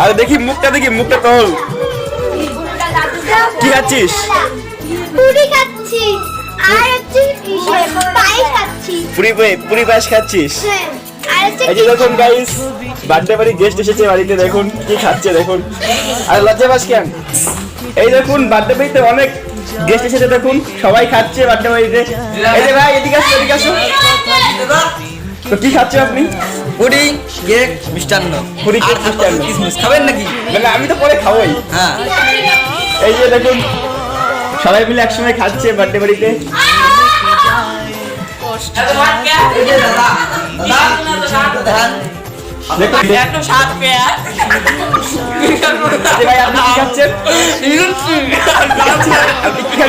আরে দেখি মুখটা তোল। কি খাচ্ছিস? পুরি খাচ্ছি আর হচ্ছে পায়েস খাচ্ছি। পুরি পায়েস খাচ্ছিস? হ্যাঁ আর হচ্ছে এই যে দেখুন গাইস, বার্থডে বাড়ি গেস্ট এসেছে বাড়িতে, দেখুন কি খাচ্ছে দেখুন। আর লজ্জা পাস কেন? এই দেখুন বার্থডে বাড়িতে অনেক গেস্ট এসেছে, দেখুন সবাই খাচ্ছে বার্থডে বাড়িতে। এই যে ভাই এদিকে আসো। তো কি খাচ্ছে আপনি? পুরি, কেক, মিষ্টান্ন। পুরি, কেক, মিষ্টান্ন। কিসমিস খাবেন নাকি? মানে আমি তো পরে খাবোই। হ্যাঁ। এই যে দেখুন সবাই মিলে একসঙ্গে খাচ্ছে বার্থডে বাড়িতে। এই যে দাদা দেখান। দেখুন একটা সাত পেয়ার ভাই আপনি কি খাচ্ছেন? আপনি কি খাচ্ছেন?